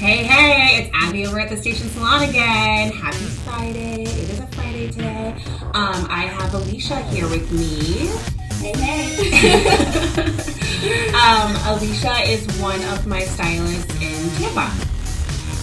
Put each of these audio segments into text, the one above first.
Hey, it's Abby over at the Station Salon again. Happy Friday. It is a Friday today. I have Alicia here with me. Hey. Alicia is one of my stylists in Tampa.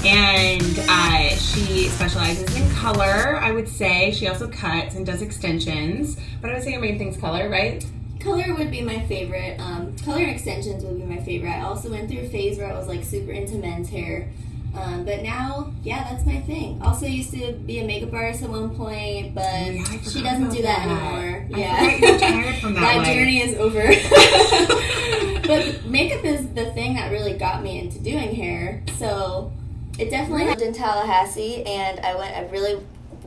And she specializes in color, I would say. She also cuts and does extensions. But I would say your main thing's color, right? Color would be my favorite. Color and extensions would be my favorite. I also went through a phase where I was like super into men's hair. But now, yeah, that's my thing. Also used to be a makeup artist at one point, but she doesn't do that anymore. I forgot you retired from that journey is over. But makeup is the thing that really got me into doing hair. So it definitely lived in Tallahassee, and I really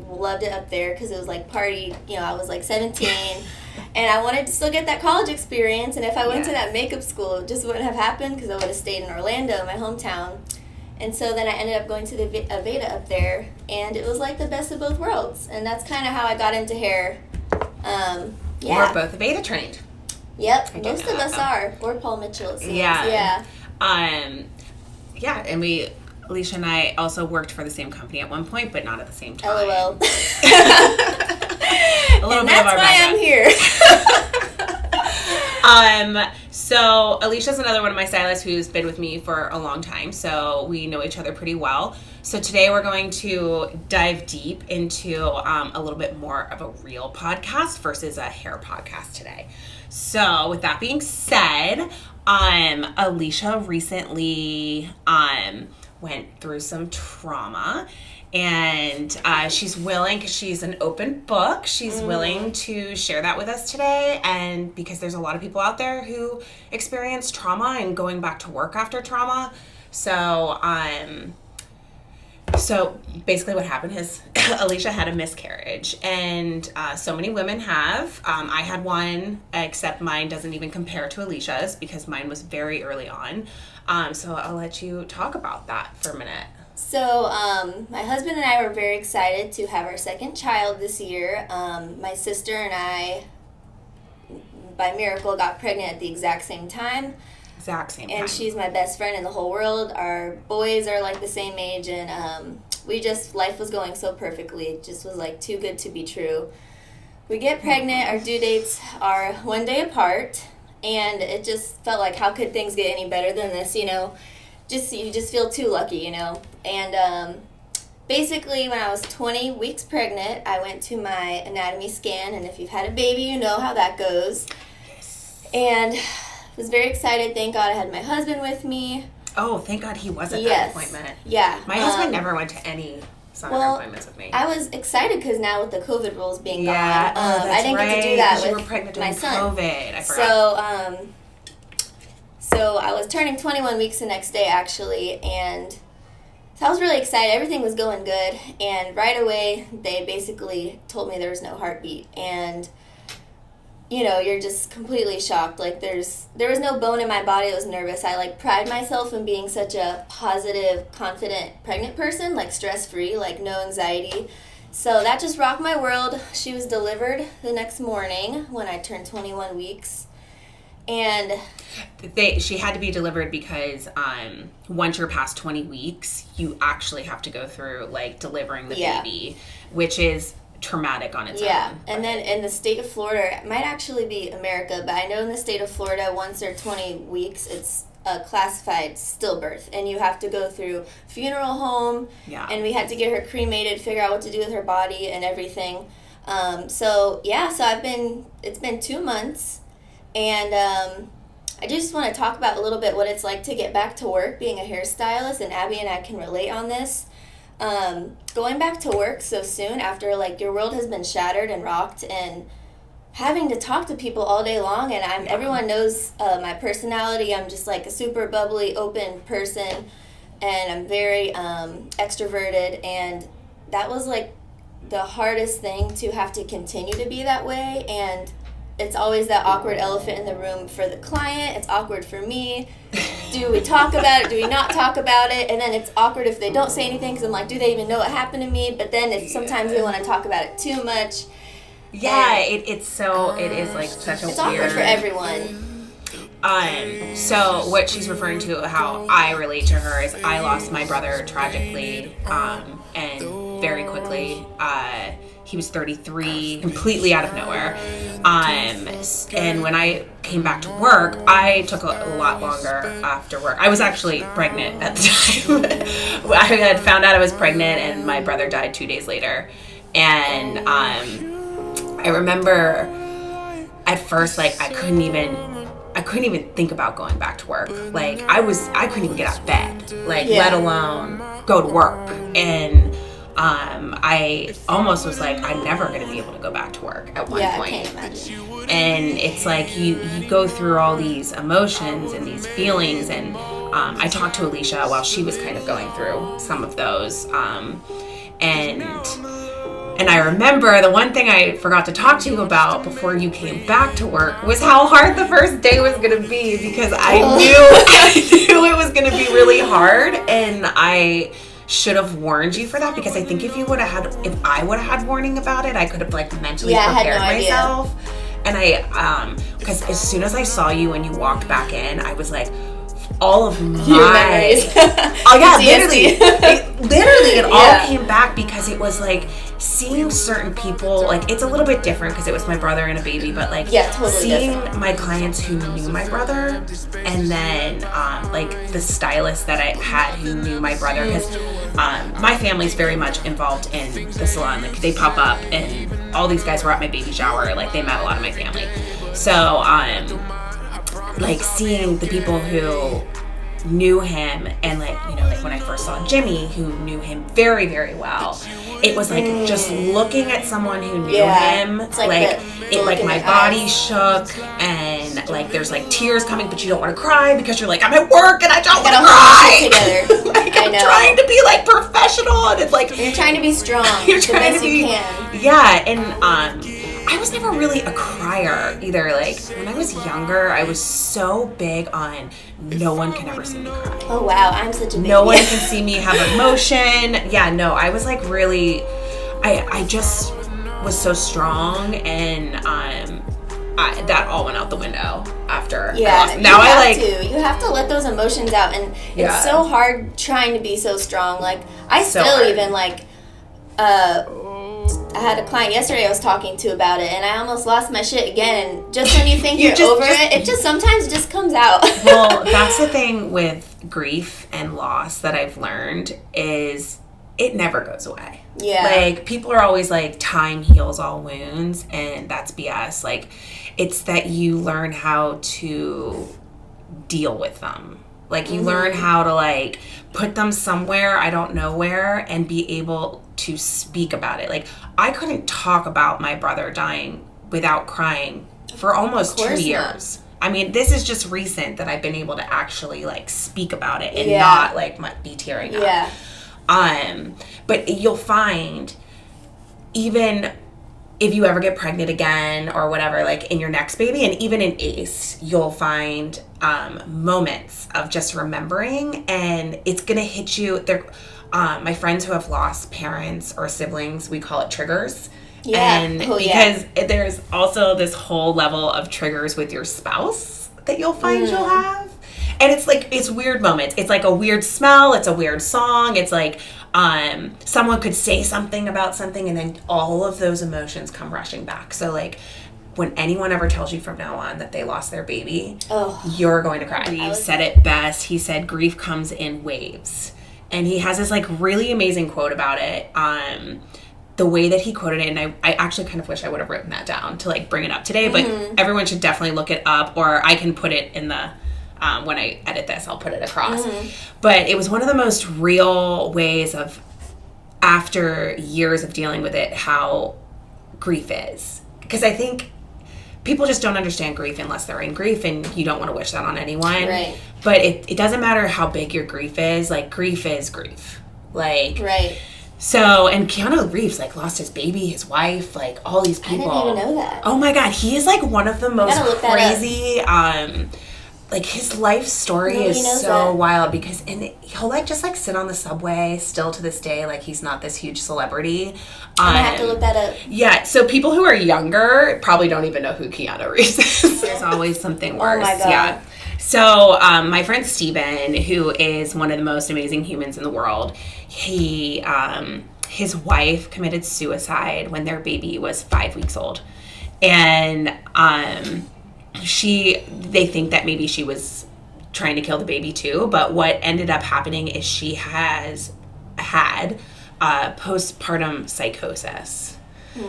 loved it up there because it was like party. I was like 17. And I wanted to still get that college experience, and if I went to that makeup school, it just wouldn't have happened because I would have stayed in Orlando, my hometown. And so then I ended up going to the Aveda up there, and it was like the best of both worlds. And that's kind of how I got into hair. We're both Aveda trained. Yep, most of us are. Or Paul Mitchell, it seems. Yeah. And Alicia and I also worked for the same company at one point, but not at the same time. LOL. A little bit of our background. That's why I'm here. So Alicia's another one of my stylists who's been with me for a long time, so we know each other pretty well. So today we're going to dive deep into a little bit more of a real podcast versus a hair podcast today. So with that being said, Alicia recently went through some trauma. And she's willing, because she's an open book, she's willing to share that with us today. And because there's a lot of people out there who experience trauma and going back to work after trauma. So basically what happened is Alicia had a miscarriage. And so many women have. I had one, except mine doesn't even compare to Alicia's because mine was very early on. So I'll let you talk about that for a minute. So, my husband and I were very excited to have our second child this year. My sister and I, by miracle, got pregnant at the exact same time. And she's my best friend in the whole world. Our boys are like the same age, and life was going so perfectly. It just was like too good to be true. We get pregnant, our due dates are 1 day apart, and it just felt like, how could things get any better than this, You just feel too lucky, And basically, when I was 20 weeks pregnant, I went to my anatomy scan, and if you've had a baby, you know how that goes. Yes. And was very excited. Thank God I had my husband with me. Oh, thank God he was at that appointment. Yeah. My husband never went to any sonogram appointments with me. I was excited because now with the COVID rules being gone, I didn't get to do that with you were pregnant during my son. COVID. I forgot. So I was turning 21 weeks the next day, actually, and so I was really excited. Everything was going good, and right away, they basically told me there was no heartbeat, and, you're just completely shocked. Like, there was no bone in my body that was nervous. I, pride myself in being such a positive, confident, pregnant person, stress-free, no anxiety. So that just rocked my world. She was delivered the next morning when I turned 21 weeks. And she had to be delivered because once you're past 20 weeks, you actually have to go through delivering the baby, which is traumatic on its own. Yeah, and then in the state of Florida, it might actually be America, but I know in the state of Florida, once they're 20 weeks, it's a classified stillbirth, and you have to go through funeral home, and we had to get her cremated, figure out what to do with her body and everything. So it's been 2 months. And I just want to talk about a little bit what it's like to get back to work being a hairstylist, and Abby and I can relate on this. Going back to work so soon after your world has been shattered and rocked, and having to talk to people all day long, and everyone knows my personality. I'm just a super bubbly, open person, and I'm very extroverted, and that was the hardest thing, to have to continue to be that way. And it's always that awkward elephant in the room for the client. It's awkward for me. Do we talk about it? Do we not talk about it? And then it's awkward if they don't say anything, because I'm do they even know what happened to me? But then sometimes we want to talk about it too much. Yeah, it is such a weird... It's awkward for everyone. So what she's referring to, how I relate to her, is I lost my brother tragically, and very quickly. He was 33, completely out of nowhere. And when I came back to work, I took a lot longer after work. I was actually pregnant at the time. I had found out I was pregnant, and my brother died 2 days later. And I remember at first, like, I couldn't even think about going back to work. Like, I couldn't even get out of bed, like, let alone go to work. And I almost was like, I'm never going to be able to go back to work at one point. I can't imagine. And it's like you go through all these emotions and these feelings. And I talked to Alicia while she was kind of going through some of those. And I remember the one thing I forgot to talk to you about before you came back to work was how hard the first day was going to be, because I knew it was going to be really hard, and I should have warned you for that, because I think if I would have had warning about it, I could have, like, mentally prepared myself. And because as soon as I saw you when you walked back in, I was like, all of my memories. Oh yeah, literally it all came back, because it was like seeing certain people, like, it's a little bit different because it was my brother and a baby, but like totally seeing different. My clients who knew my brother, and then like the stylist that I had who knew my brother, because my family's very much involved in the salon. Like, they pop up, and all these guys were at my baby shower. Like, they met a lot of my family. So like, seeing the people who knew him, and like, you know, like when I first saw Jimmy, who knew him very, very well, it was like just looking at someone who knew him, like my body shook, and like there's like tears coming, but you don't want to cry because you're like, I'm at work and I don't want to cry. Together. Like, I'm trying to be like professional, and it's like you're trying to be strong. You're trying to be, you can. Yeah, and I was never really a crier either. Like, when I was younger, I was so big on no one can ever see me cry. Oh, wow. I'm such a baby. No one can see me have emotion. Yeah, no, I was like really, I just was so strong, and that all went out the window after. Yeah, you have to let those emotions out, and it's so hard trying to be so strong. Like, I still even like, I had a client yesterday I was talking to about it, and I almost lost my shit again. And just when you think you're over it, it just sometimes just comes out. Well, that's the thing with grief and loss that I've learned, is it never goes away. Yeah. Like, people are always like, time heals all wounds, and that's BS. Like, it's that you learn how to deal with them. Like, you learn how to, like, put them somewhere, I don't know where, and be able to speak about it. Like, I couldn't talk about my brother dying without crying for almost 2 years. Not. I mean, this is just recent that I've been able to actually, like, speak about it and not, like, be tearing up. Yeah. But you'll find, even if you ever get pregnant again or whatever, like in your next baby, and even in ACE, you'll find moments of just remembering, and it's going to hit you. My friends who have lost parents or siblings, we call it triggers. Yeah. And because there's also this whole level of triggers with your spouse that you'll find you'll have. And it's like, it's weird moments. It's like a weird smell. It's a weird song. It's like someone could say something about something, and then all of those emotions come rushing back. So like, when anyone ever tells you from now on that they lost their baby, you're going to cry. He said it best. He said grief comes in waves. And he has this like really amazing quote about it. The way that he quoted it, and I actually kind of wish I would have written that down to like bring it up today, but everyone should definitely look it up, or I can put it in the, when I edit this, I'll put it across. But it was one of the most real ways of, after years of dealing with it, how grief is. Because I think people just don't understand grief unless they're in grief, and you don't want to wish that on anyone. Right. But it doesn't matter how big your grief is. Like, grief is grief. Like, right. So, and Keanu Reeves, like, lost his baby, his wife, like, all these people. I didn't even know that. Oh my God, he is like one of the most crazy, like, his life story is so wild, because, and he'll like just like sit on the subway still to this day, like he's not this huge celebrity. I'm gonna have to look that up. Yeah, so people who are younger probably don't even know who Keanu Reeves is. There's always something worse. Oh my God. Yeah. So my friend Steven, who is one of the most amazing humans in the world, his wife committed suicide when their baby was 5 weeks old. And they think that maybe she was trying to kill the baby too. But what ended up happening is she has had postpartum psychosis,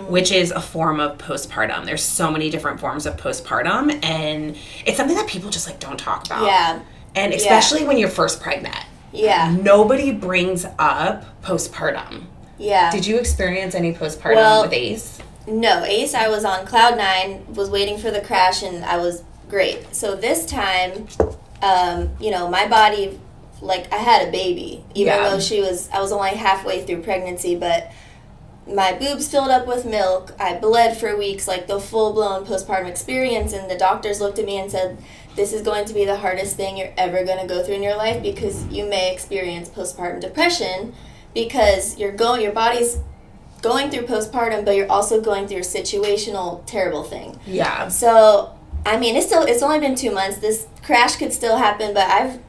which is a form of postpartum. There's so many different forms of postpartum, and it's something that people just like don't talk about. Yeah. And especially when you're first pregnant. Yeah. Nobody brings up postpartum. Yeah. Did you experience any postpartum with Ace? No, Ace, I was on cloud 9, was waiting for the crash, and I was great. So this time, my body, like, I had a baby, even though I was only halfway through pregnancy, but my boobs filled up with milk. I bled for weeks, like the full-blown postpartum experience, and the doctors looked at me and said, this is going to be the hardest thing you're ever going to go through in your life because you may experience postpartum depression because your body's going through postpartum, but you're also going through a situational terrible thing. Yeah. So, I mean, it's only been 2 months. This crash could still happen, but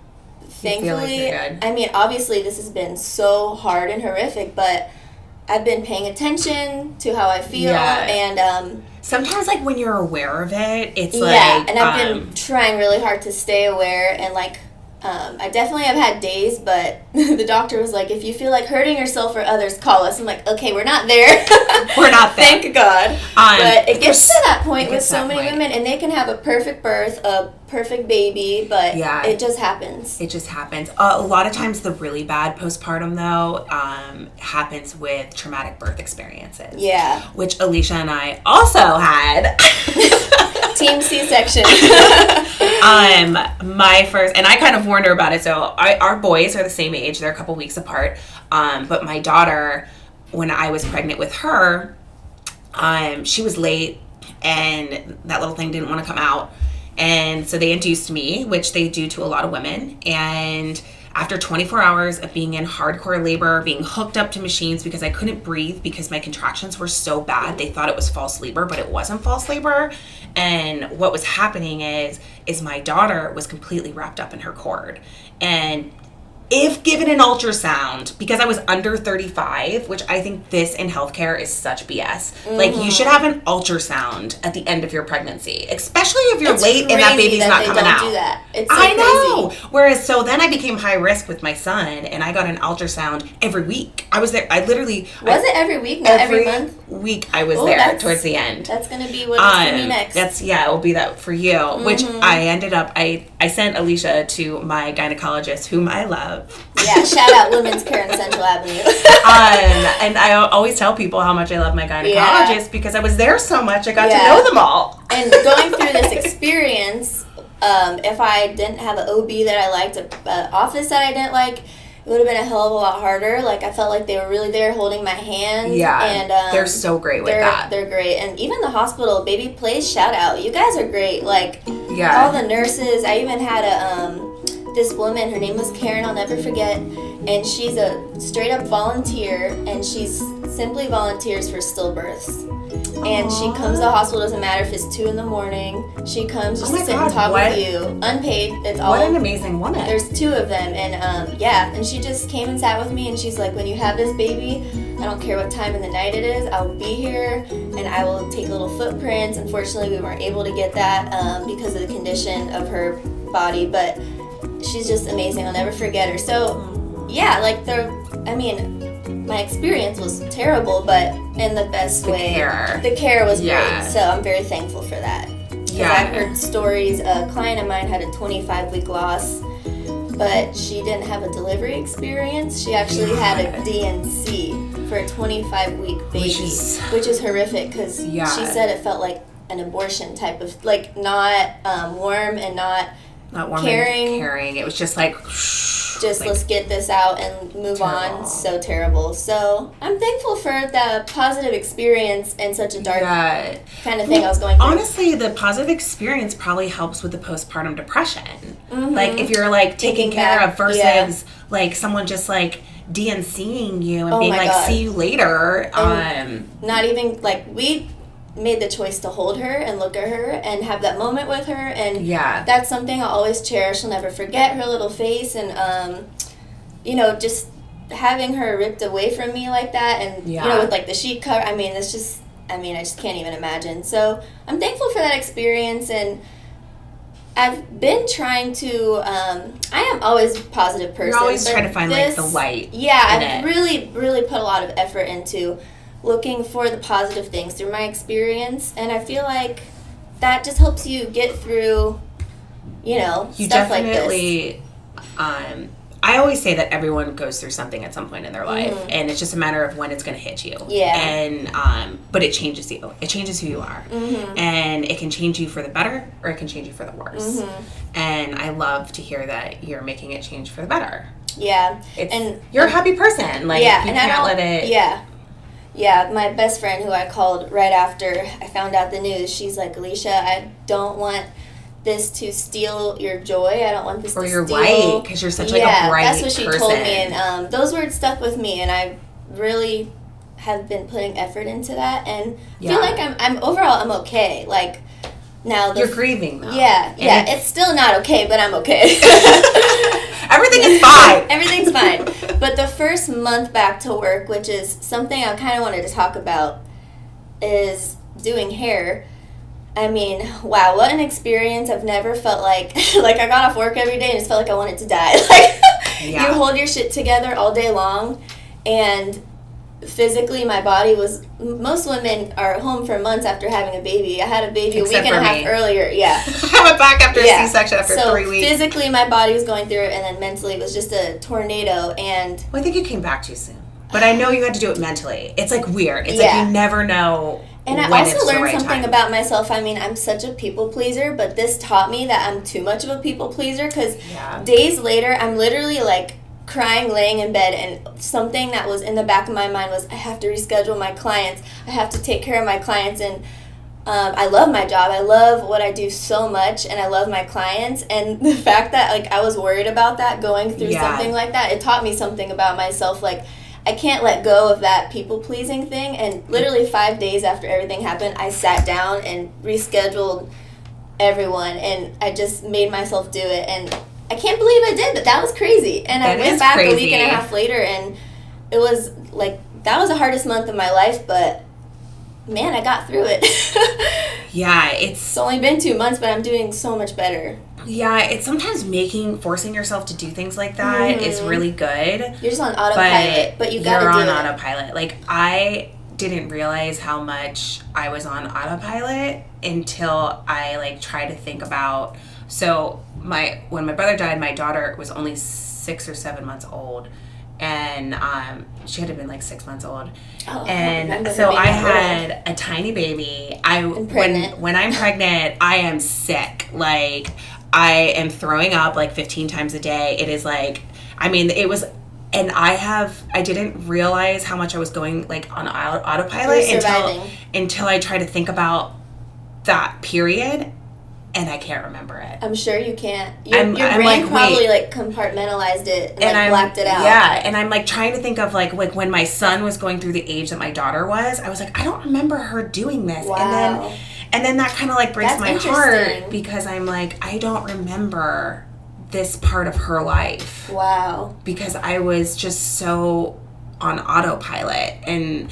thankfully, I mean, obviously this has been so hard and horrific, but I've been paying attention to how I feel, and sometimes, like, when you're aware of it, it's and I've been trying really hard to stay aware, and like, I definitely have had days, but the doctor was like, if you feel like hurting yourself or others, call us. I'm like, okay, we're not there. We're not there. Thank God. But it gets to that point with so many women, and they can have a perfect birth, a perfect baby, but it just happens. It just happens. A lot of times the really bad postpartum, though, happens with traumatic birth experiences. Yeah. Which Alicia and I also had. Team C-section. My first, and I kind of warned her about it. So our boys are the same age; they're a couple weeks apart. But my daughter, when I was pregnant with her, she was late, and that little thing didn't want to come out, and so they induced me, which they do to a lot of women, and after 24 hours of being in hardcore labor, being hooked up to machines because I couldn't breathe because my contractions were so bad, they thought it was false labor, but it wasn't false labor. And what was happening is my daughter was completely wrapped up in her cord. And if given an ultrasound, because I was under 35, which I think this in healthcare is such BS, Mm-hmm. like you should have an ultrasound at the end of your pregnancy, especially if you're late and that baby's not coming out. Do that. It's so I know. crazy. Whereas, so then I became high risk with my son, and I got an ultrasound every week. I was there. I literally was it every week, not every month. Week I was there towards the end. That's gonna be what it's for me next. It will be that for you. Mm-hmm. Which I ended up. I sent Alicia to my gynecologist, whom I love. Yeah, shout out Women's Care on Central Avenue. And I always tell people how much I love my gynecologist because I was there so much. I got to know them all. And going through this experience, if I didn't have an OB that I liked, an office that I didn't like, it would have been a hell of a lot harder. Like, I felt like they were really there holding my hand. Yeah, and they're so great with that. They're great. And even the hospital, Baby Place, shout out. You guys are great. Like, all the nurses. I even had this woman, her name was Karen, I'll never forget, and she's a straight up volunteer, and she's simply volunteers for stillbirths. And she comes to the hospital, doesn't matter if it's 2 a.m. She comes just to sit and talk with you. Unpaid. It's all. What an amazing woman. There's 2 of them, and and she just came and sat with me, and she's like, when you have this baby, I don't care what time in the night it is, I'll be here, and I will take little footprints. Unfortunately, we weren't able to get that because of the condition of her body, but she's just amazing. I'll never forget her. So, yeah, like, my experience was terrible, but in the best way. The care was great. So I'm very thankful for that. Yeah. I've heard stories. A client of mine had a 25-week loss, but she didn't have a delivery experience. She actually had a DNC for a 25-week baby, which is horrific because she said it felt like an abortion type of, like, not warm and not warm caring. And caring. It was just like, let's get this out and move on. So terrible. So I'm thankful for the positive experience and such a dark kind of thing I was going through. Honestly, the positive experience probably helps with the postpartum depression. Mm-hmm. Like, if you're like taken care of versus like someone just like DNCing you and being like, see you later. Not even like made the choice to hold her and look at her and have that moment with her, and that's something I'll always cherish. I'll never forget her little face, and just having her ripped away from me like that, and with like the sheet cover. I mean, it's just, I just can't even imagine. So I'm thankful for that experience, and I've been trying to, I am always a positive person. You're always trying to find like the light. Yeah, I've really, really put a lot of effort into looking for the positive things through my experience, and I feel like that just helps you get through, stuff like this. I always say that everyone goes through something at some point in their life, and it's just a matter of when it's going to hit you. Yeah. And but it changes you. It changes who you are, and it can change you for the better, or it can change you for the worse. And I love to hear that you're making it change for the better. Yeah, and you're a happy person. Like, you can't let it. Yeah, my best friend, who I called right after I found out the news, she's like, Alicia, I don't want this to steal your joy. I don't want this to steal... Or your light, because you're such like a bright person. That's what she told me, and those words stuck with me, and I really have been putting effort into that, and feel like I'm overall, I'm okay. Like, now... You're grieving, though. Yeah, it's still not okay, but I'm okay. Everything is fine. Everything's fine. But the first month back to work, which is something I kind of wanted to talk about, is doing hair. I mean, wow, what an experience. I've never felt like I got off work every day and just felt like I wanted to die. You hold your shit together all day long, and physically my body was, most women are home for months after having a baby. I had a baby Except a week and a half earlier. I went back after a C-section after 3 weeks. Physically my body was going through it, and then mentally it was just a tornado. And I think you came back too soon. But I know you had to do it mentally. It's like weird. It's like you never know. And I also learned something about myself. I mean, I'm such a people pleaser, but this taught me that I'm too much of a people pleaser, because days later, I'm literally like crying, laying in bed, and something that was in the back of my mind was, I have to reschedule my clients. I have to take care of my clients, and I love my job. I love what I do so much, and I love my clients. And the fact that like I was worried about that, going through something like that, it taught me something about myself. Like, I can't let go of that people-pleasing thing. And literally 5 days after everything happened, I sat down and rescheduled everyone, and I just made myself do it. And I can't believe I did, but that was crazy. And I went back a week and a half later, and it was like, that was the hardest month of my life, but man, I got through it. It's only been 2 months, but I'm doing so much better. Yeah, it's sometimes forcing yourself to do things like that is really good. You're just on autopilot, but you gotta do it. You're on autopilot. Like, I didn't realize how much I was on autopilot until I like tried to think about. So when my brother died, my daughter was only 6 or 7 months old, and she had to have been like 6 months old. And so I had a tiny baby. When I'm pregnant, I am sick. Like, I am throwing up like 15 times a day. It is like, I mean, it was, and I didn't realize how much I was going like on autopilot until I tried to think about that period, and I can't remember it. I'm sure you can't. Your brain probably like compartmentalized it and like blacked it out. Yeah, and I'm like trying to think of like when my son was going through the age that my daughter was. I was like, I don't remember her doing this. Wow. And then that kind of like breaks my heart, because I'm like, I don't remember this part of her life. Wow. Because I was just so on autopilot. And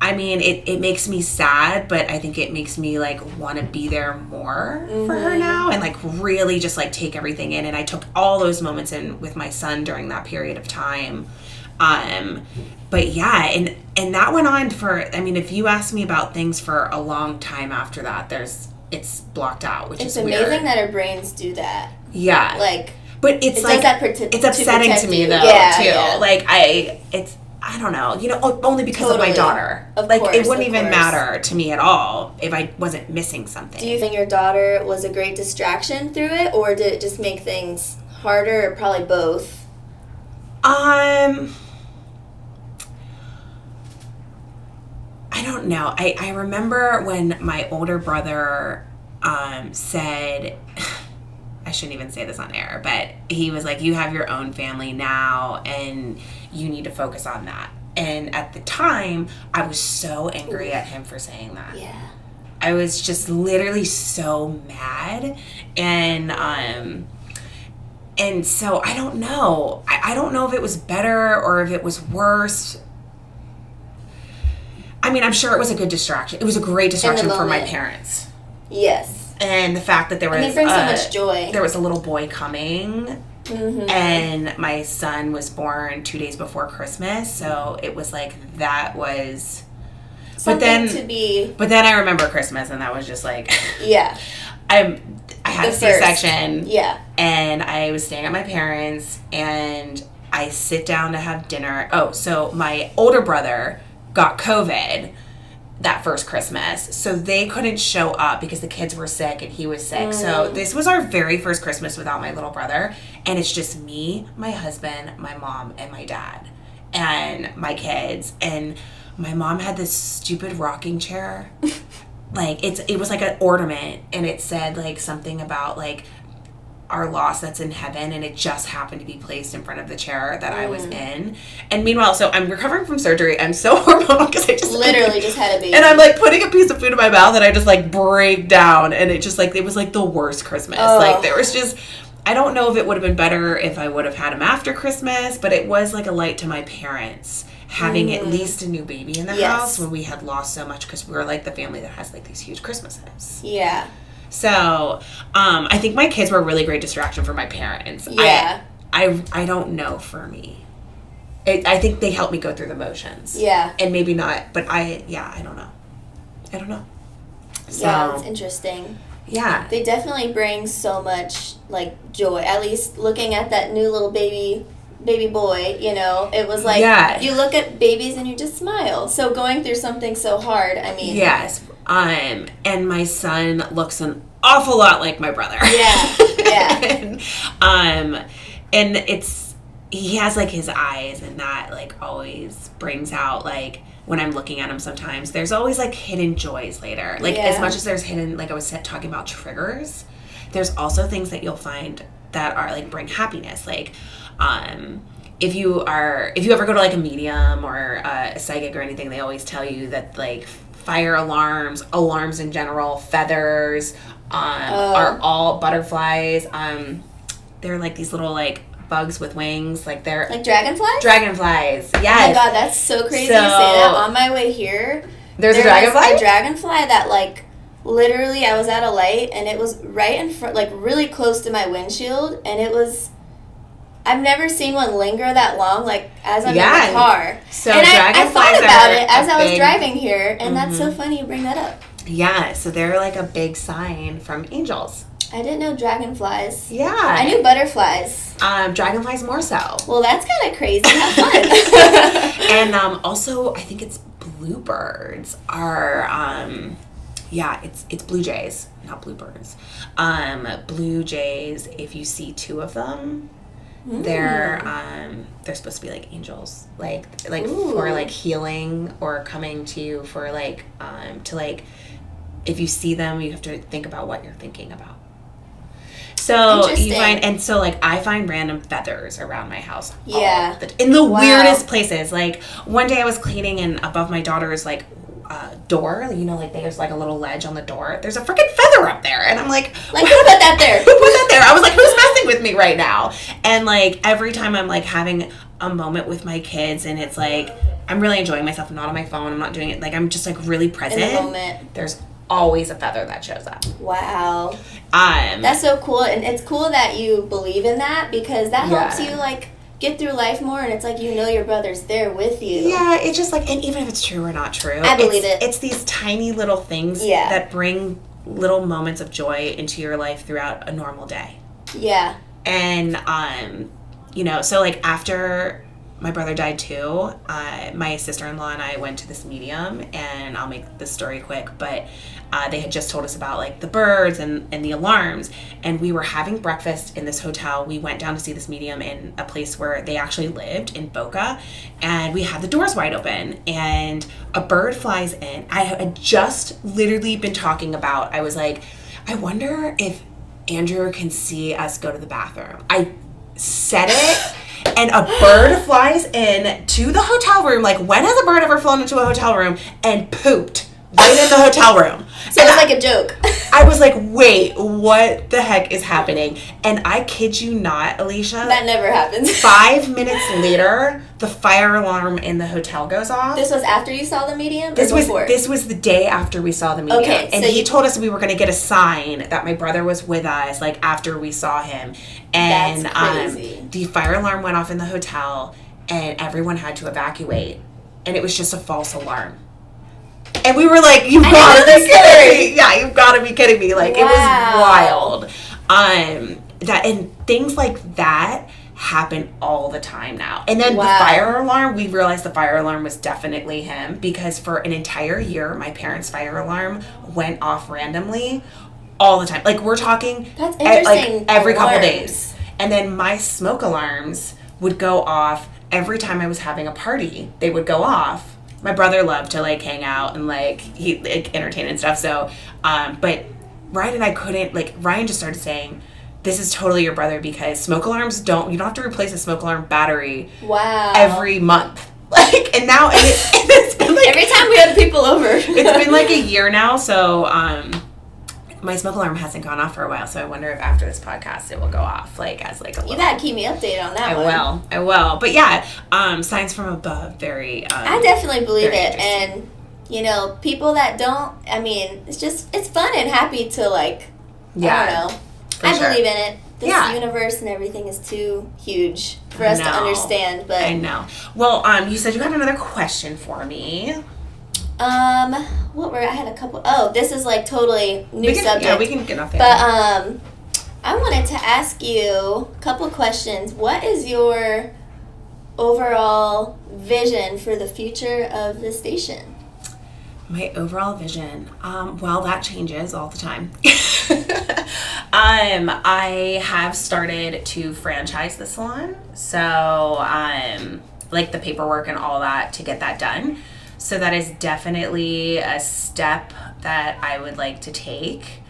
I mean, it makes me sad, but I think it makes me like want to be there more for her now, and like really just like take everything in. And I took all those moments in with my son during that period of time. But yeah, and that went on for, I mean, if you ask me about things for a long time after that, it's blocked out, which is weird. It's amazing that our brains do that. Yeah. Like, but it's like, it's upsetting to me though, too. Yeah. Like, I don't know, only because of my daughter. Like, it wouldn't even matter to me at all if I wasn't missing something. Do you think your daughter was a great distraction through it, or did it just make things harder, or probably both? I don't know. I remember when my older brother said, I shouldn't even say this on air, but he was like, you have your own family now, and you need to focus on that. And at the time, I was so angry at him for saying that. Yeah. I was just literally so mad. And so I don't know. I don't know if it was better or if it was worse. I mean, I'm sure it was a good distraction. It was a great distraction for my parents. Yes. And the fact that there was... And it brings so much joy. There was a little boy coming. Mm-hmm. And my son was born 2 days before Christmas. So it was like, that was... But then I remember Christmas, and that was just like... Yeah. I had a C-section. Yeah. And I was staying at my parents', and I sit down to have dinner. Oh, so my older brother got COVID that first Christmas, so they couldn't show up because the kids were sick and he was sick. So this was our very first Christmas without my little brother, and it's just me, my husband, my mom, and my dad, and my kids. And my mom had this stupid rocking chair. Like, it was like an ornament, and it said, like, something about, like, our loss that's in heaven, and it just happened to be placed in front of the chair that I was in. And meanwhile, so I'm recovering from surgery. I'm so hormonal because I just... Literally just had a baby. And I'm, like, putting a piece of food in my mouth, and I just, like, break down, and it just, like, it was, like, the worst Christmas. Oh. Like, there was just... I don't know if it would have been better if I would have had him after Christmas, but it was, like, a light to my parents having at least a new baby in the house when we had lost so much, because we were like the family that has like these huge Christmases. Yeah. So, I think my kids were a really great distraction for my parents. Yeah. I don't know for me. I think they helped me go through the motions. Yeah. And maybe not, but I don't know. I don't know. So, yeah, it's interesting. Yeah. They definitely bring so much like joy. At least looking at that new little baby boy, you know, it was like, you look at babies and you just smile. So going through something so hard, I mean. Yes. And my son looks an awful lot like my brother. Yeah. Yeah. and he has like his eyes, and that like always brings out like, when I'm looking at him sometimes, there's always like hidden joys later. Like as much as there's hidden, like I was talking about triggers, there's also things that you'll find that are like bring happiness. Like, if you ever go to like a medium or a psychic or anything, they always tell you that like fire alarms in general, feathers, are all butterflies. They're like these little like bugs with wings, like they're like dragonflies. Yes. Oh my god, that's so crazy you say that. On my way here, there's a dragonfly. A dragonfly that like literally, I was at a light and it was right in front, like really close to my windshield, and it was. I've never seen one linger that long, like, as I'm in the car. So and I thought about it as I was driving here, and that's so funny you bring that up. Yeah, so they're like a big sign from angels. I didn't know dragonflies. Yeah. I knew butterflies. Dragonflies more so. Well, that's kind of crazy. Have fun. And also, I think it's bluebirds are... it's blue jays, not bluebirds. Blue jays, if you see two of them... They're supposed to be like angels, like for like healing or coming to you for like to like, if you see them, you have to think about what you're thinking about. So you find, and so like I find random feathers around my house. Yeah. In the weirdest places. Like one day I was cleaning, and above my daughter's like door, you know, like there's like a little ledge on the door. There's a freaking feather up there, and I'm like who put that there? Who put that there? I was like, who's messing with me right now? And like every time I'm like having a moment with my kids, and it's like I'm really enjoying myself. I'm not on my phone. I'm not doing it. Like I'm just like really present. In the moment. There's always a feather that shows up. Wow. That's so cool, and it's cool that you believe in that, because that helps you like get through life more, and it's like you know your brother's there with you. Yeah, it's just like, and even if it's true or not true, I believe it. It's these tiny little things that bring little moments of joy into your life throughout a normal day. Yeah. And you know, so like after my brother died too, my sister-in-law and I went to this medium, and I'll make this story quick, but they had just told us about like the birds and the alarms, and we were having breakfast in this hotel. We went down to see this medium in a place where they actually lived in Boca, and we had the doors wide open, and a bird flies in. I had just literally been talking about, I was like, I wonder if Andrew can see us go to the bathroom. I said it. And a bird flies in to the hotel room. Like, when has a bird ever flown into a hotel room and pooped right in the hotel room. So it was like a joke. I was like, wait, what the heck is happening? And I kid you not, Alicia. That never happens. 5 minutes later, the fire alarm in the hotel goes off. This was after you saw the medium? This was the day after we saw the medium. Okay. And he told us we were going to get a sign that my brother was with us, like, after we saw him. And that's crazy. The fire alarm went off in the hotel, and everyone had to evacuate. And it was just a false alarm. And we were like, you've got to be kidding me. Yeah, you've got to be kidding me. Like, It was wild. That and things like that happen all the time now. And then the fire alarm, we realized the fire alarm was definitely him, because for an entire year, my parents' fire alarm went off randomly all the time. Like, we're talking That's interesting. Every couple days. And then my smoke alarms would go off every time I was having a party. They would go off. My brother loved to, like, hang out and, like, he, like, entertain and stuff. So, but Ryan and I couldn't, like, Ryan just started saying, this is totally your brother, because smoke alarms you don't have to replace a smoke alarm battery every month. Like, and now, it's been like, every time we had people over. It's been like a year now. So, my smoke alarm hasn't gone off for a while, so I wonder if after this podcast it will go off, like, as like a little... You gotta keep me updated on that one. I will. But yeah, signs from above, very... I definitely believe it, and, you know, people that don't, I mean, it's fun and happy to, like, I don't know. I believe in it. This universe and everything is too huge for us to understand, but... I know. Well, you said you had another question for me. I had a couple. Oh, this is like totally new subject. Yeah, we can get off there. But I wanted to ask you a couple questions. What is your overall vision for the future of the station? My overall vision, well, that changes all the time. I have started to franchise the salon, so like the paperwork and all that to get that done. So that is definitely a step that I would like to take.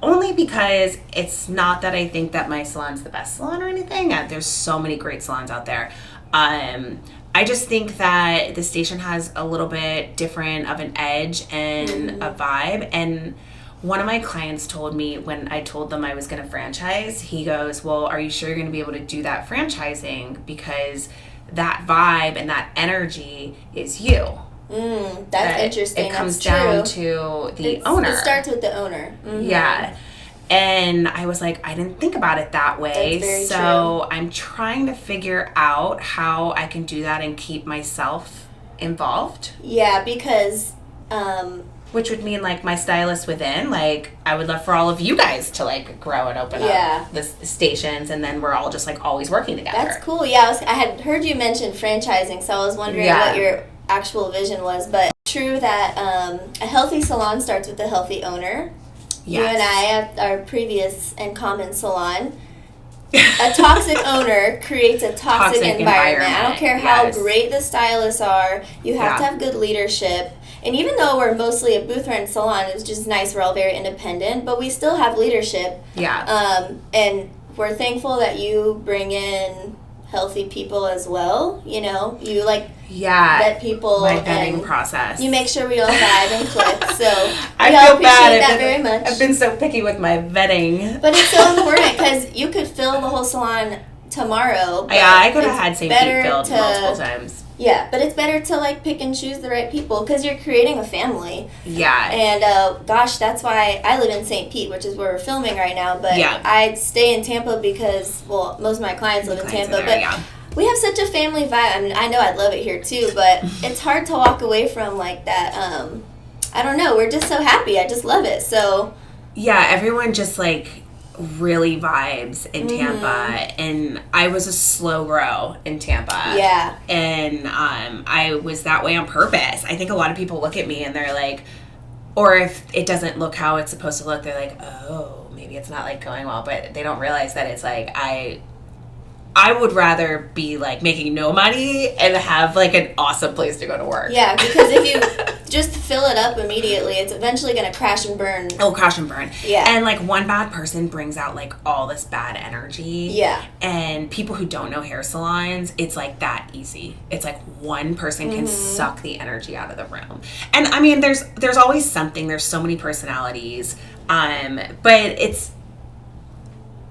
Only because it's not that I think that my salon's the best salon or anything. There's so many great salons out there. I just think that the station has a little bit different of an edge and a vibe. And one of my clients told me when I told them I was going to franchise, he goes, well, are you sure you're going to be able to do that franchising? Because that vibe and that energy is you. That's interesting. It comes down to the owner. It starts with the owner. Mm-hmm. Yeah. And I was like, I didn't think about it that way. That's very so true. I'm trying to figure out how I can do that and keep myself involved. Yeah, because... which would mean, like, my stylist within, like, I would love for all of you guys to, like, grow and open up the stations, and then we're all just, like, always working together. That's cool. Yeah, I had heard you mention franchising, so I was wondering what your actual vision was. But true that a healthy salon starts with a healthy owner. Yes. You and I, at our previous and common salon, a toxic owner creates a toxic environment. I don't care how great the stylists are. You have to have good leadership. And even though we're mostly a booth rent salon, it's just nice. We're all very independent, but we still have leadership. Yeah. And we're thankful that you bring in healthy people as well. You know, you vet people. My vetting process. You make sure we all vibe and click. So I feel appreciate bad. that very much. I've been so picky with my vetting. But it's so important because you could fill the whole salon tomorrow. But I could have had St. Pete filled multiple times. Yeah, but it's better to, like, pick and choose the right people because you're creating a family. Yeah. And, gosh, that's why I live in St. Pete, which is where we're filming right now. But I stay in Tampa because, well, most of my clients live in Tampa. But we have such a family vibe. I mean, I know I'd love it here, too. But it's hard to walk away from, like, that. I don't know. We're just so happy. I just love it. So. Yeah, everyone just, like, really vibes in Tampa, and I was a slow grow in Tampa. Yeah. And I was that way on purpose. I think a lot of people look at me and they're like, or if it doesn't look how it's supposed to look, they're like, oh, maybe it's not, like, going well, but they don't realize that it's like I I would rather be like making no money and have like an awesome place to go to work. Yeah, because if you just fill it up immediately, it's eventually going to crash and burn. It'll crash and burn. Yeah. And like one bad person brings out like all this bad energy. Yeah. And people who don't know hair salons, it's like that easy. It's like one person can suck the energy out of the room. And I mean, there's always something. There's so many personalities. But it's,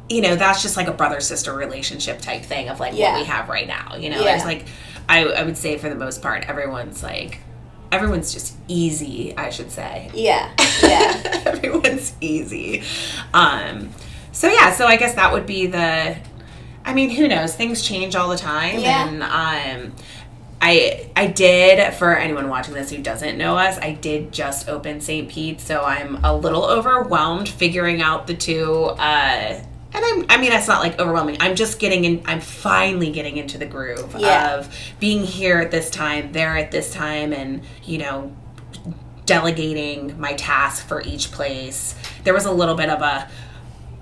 you know, that's just like a brother-sister relationship type thing of like what we have right now. You know, there's like, I would say for the most part, everyone's just easy, I should say. Yeah. Everyone's easy. So I guess that would be I mean, who knows? Things change all the time. Yeah. And I did, for anyone watching this who doesn't know us, I did just open St. Pete's, so I'm a little overwhelmed figuring out the two. And I mean, it's not like overwhelming. I'm just I'm finally getting into the groove of being here at this time, there at this time, and, you know, delegating my task for each place. There was a little bit of a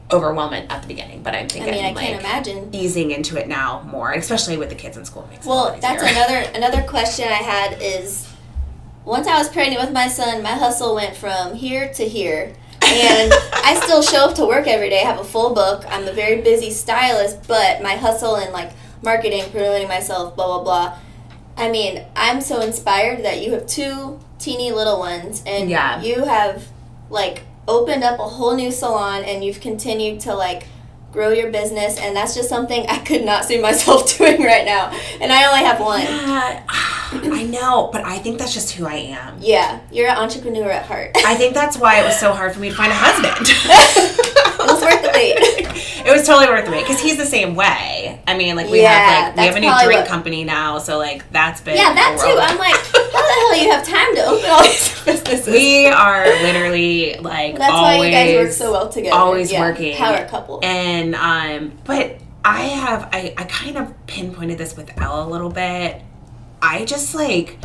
overwhelmment at the beginning, but I'm thinking, I can't imagine easing into it now more, especially with the kids in school. Well, that's another question I had is, once I was pregnant with my son, my hustle went from here to here. And I still show up to work every day. I have a full book. I'm a very busy stylist, but my hustle and like marketing, promoting myself, blah, blah, blah. I mean, I'm so inspired that you have 2 teeny little ones, and you have like opened up a whole new salon, and you've continued to like grow your business, and that's just something I could not see myself doing right now. And I only have one. Yeah, I know, but I think that's just who I am. Yeah, you're an entrepreneur at heart. I think that's why it was so hard for me to find a husband. It was worth the wait. It was totally worth the wait, because he's the same way. I mean, like, we have a new drink company now, so like that's been that too. I'm like, how the hell you have time to open all these businesses? We are literally like that's always, why you guys work so well together. Always working. Power couple. And but I kind of pinpointed this with Elle a little bit. I just like,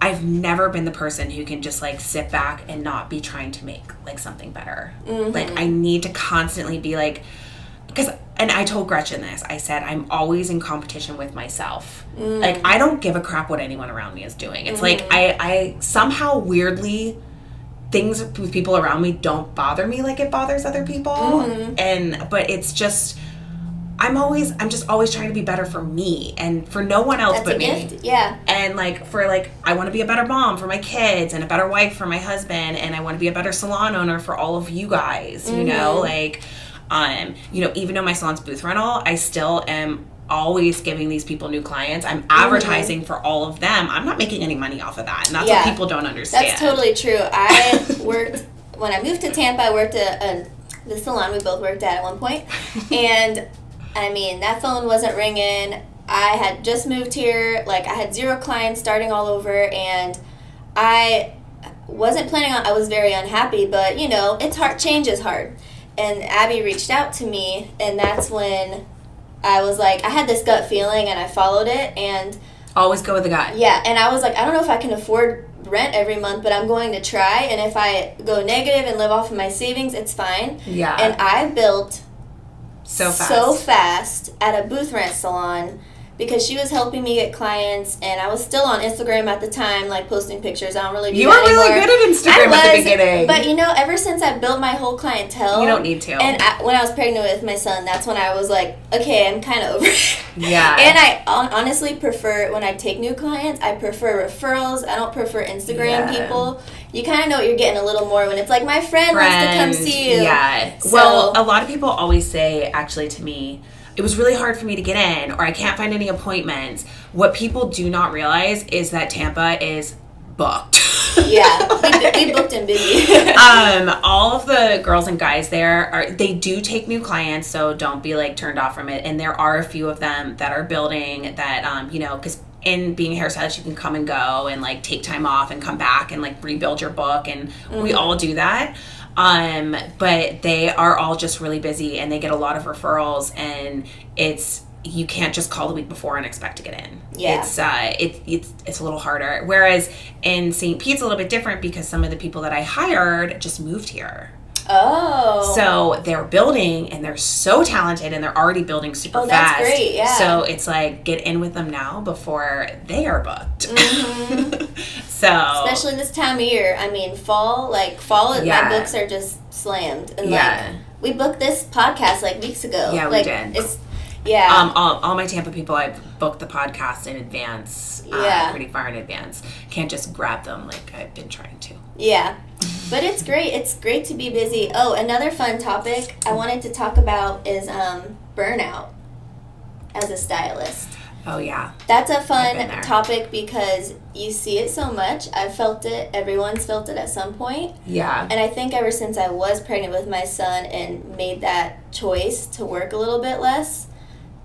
I've never been the person who can just like sit back and not be trying to make like something better. Like I need to constantly be like, and I told Gretchen this, I said, I'm always in competition with myself. Like, I don't give a crap what anyone around me is doing. It's like, I somehow weirdly, things with people around me don't bother me like it bothers other people. But it's just, I'm just always trying to be better for me and for no one else but me. Gift. Yeah. And like, I want to be a better mom for my kids and a better wife for my husband, and I want to be a better salon owner for all of you guys, you know, like, you know, even though my salon's booth rental, I still am always giving these people new clients. I'm advertising for all of them. I'm not making any money off of that. And that's what people don't understand. That's totally true. I worked, when I moved to Tampa, I worked at the salon we both worked at one point. And I mean, that phone wasn't ringing. I had just moved here. Like, I had 0 clients, starting all over. And I wasn't planning on, I was very unhappy. But, you know, it's hard. Change is hard. And Abby reached out to me, and that's when I was like, I had this gut feeling, and I followed it, and... Always go with the gut. Yeah, and I was like, I don't know if I can afford rent every month, but I'm going to try, and if I go negative and live off of my savings, it's fine. Yeah. And I built so fast at a booth rent salon, because she was helping me get clients, and I was still on Instagram at the time, like posting pictures. I don't really do that anymore. You were really good at Instagram at the beginning. But, you know, ever since I built my whole clientele... You don't need to. And when I was pregnant with my son, that's when I was like, okay, I'm kind of over it. Yeah. And I honestly prefer, when I take new clients, I prefer referrals. I don't prefer Instagram people. You kind of know what you're getting a little more when it's like, my friend wants to come see you. Yeah. So, well, a lot of people always say, actually, to me... It was really hard for me to get in, or I can't find any appointments. What people do not realize is that Tampa is booked. Yeah, we booked and busy. All of the girls and guys there they do take new clients, so don't be like turned off from it. And there are a few of them that are building that, you know, because in being a hairstylist, you can come and go and like take time off and come back and like rebuild your book, and we all do that. But they are all just really busy, and they get a lot of referrals, and you can't just call the week before and expect to get in. Yeah. It's a little harder. Whereas in St. Pete's a little bit different, because some of the people that I hired just moved here. Oh. So they're building, and they're so talented, and they're already building super fast. That's great, yeah. So it's like, get in with them now before they are booked. Mm-hmm. So. Especially this time of year. I mean, fall, my books are just slammed. And, we booked this podcast, weeks ago. Yeah, we did. Yeah. All my Tampa people, I've booked the podcast in advance. Pretty far in advance. Can't just grab them like I've been trying to. Yeah. But it's great. It's great to be busy. Oh, another fun topic I wanted to talk about is burnout as a stylist. Oh, yeah. That's a fun topic because you see it so much. I've felt it. Everyone's felt it at some point. Yeah. And I think ever since I was pregnant with my son and made that choice to work a little bit less,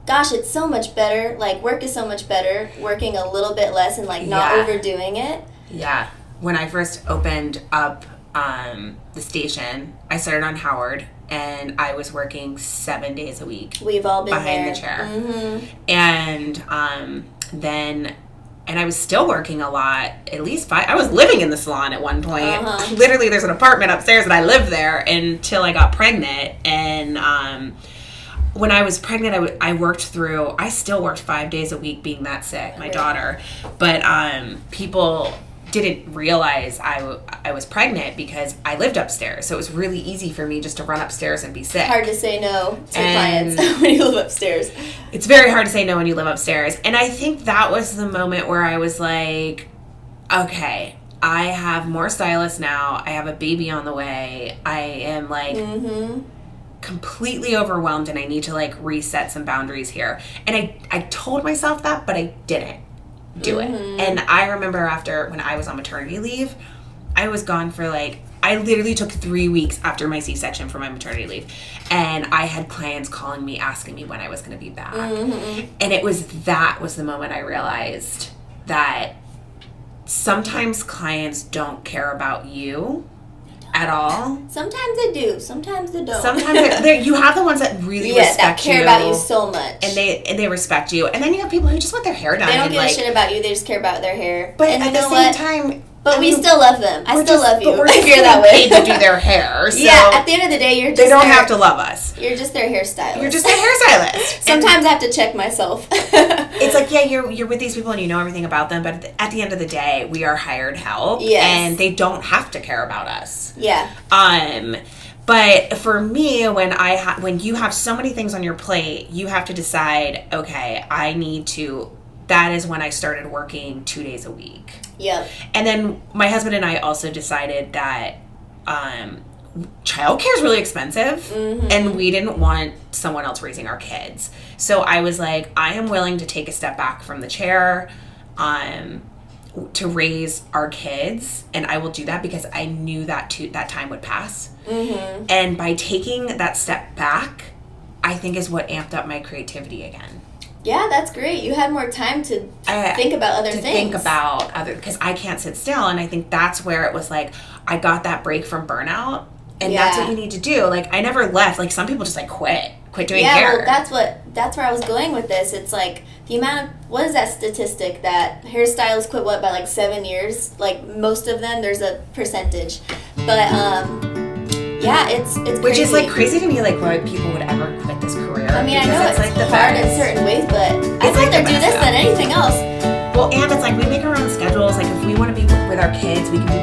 gosh, it's so much better. Work is so much better working a little bit less and, not overdoing it. Yeah. When I first opened up the station, I started on Howard, and I was working 7 days a week. We've all been behind there. The chair. Mm-hmm. And I was still working a lot, at least 5. I was living in the salon at one point. Uh-huh. Literally, there's an apartment upstairs, and I lived there until I got pregnant. And when I was pregnant, I still worked 5 days a week being that sick, my daughter. But people didn't realize I was pregnant because I lived upstairs. So it was really easy for me just to run upstairs and be sick. Hard to say no to clients when you live upstairs. It's very hard to say no when you live upstairs. And I think that was the moment where I was like, okay, I have more stylists now. I have a baby on the way. I am completely overwhelmed, and I need to reset some boundaries here. And I told myself that, but I didn't do it. And I remember after, when I was on maternity leave, I was gone for I literally took 3 weeks after my C-section for my maternity leave, and I had clients calling me asking me when I was going to be back. And that was the moment I realized that sometimes clients don't care about you at all. Sometimes they do. Sometimes they don't. Sometimes you have the ones that really respect you. that care about you so much. And they respect you. And then you have people who just want their hair done. They don't give a shit about you. They just care about their hair. But at the same time... But we still love them. I still love you. But we're just that way. Paid to do their hair. So yeah, at the end of the day, they don't have to love us. You're just their hairstylist. You're just their hairstylist. Sometimes I have to check myself. It's you're with these people and you know everything about them, but at the end of the day, we are hired help. Yes. And they don't have to care about us. Yeah. But for me, when you have so many things on your plate, you have to decide, okay, that is when I started working 2 days a week. Yep. And then my husband and I also decided that childcare is really expensive, and we didn't want someone else raising our kids. So I was like, I am willing to take a step back from the chair to raise our kids, and I will do that because I knew that time would pass. And by taking that step back, I think is what amped up my creativity again. Yeah, that's great. You had more time to think about other things. Because I can't sit still. And I think that's where it was I got that break from burnout. And that's what you need to do. I never left. Some people just quit doing hair. Yeah, well, that's where I was going with this. It's the amount of, what is that statistic that hairstylists quit by 7 years? Most of them, there's a percentage. But, yeah, it's crazy. Which is crazy to me, why people would ever quit this career. I mean, I know it's hard in certain ways, but I'd rather do this than anything else. Well, and it's we make our own schedules. If we want to be with our kids, we can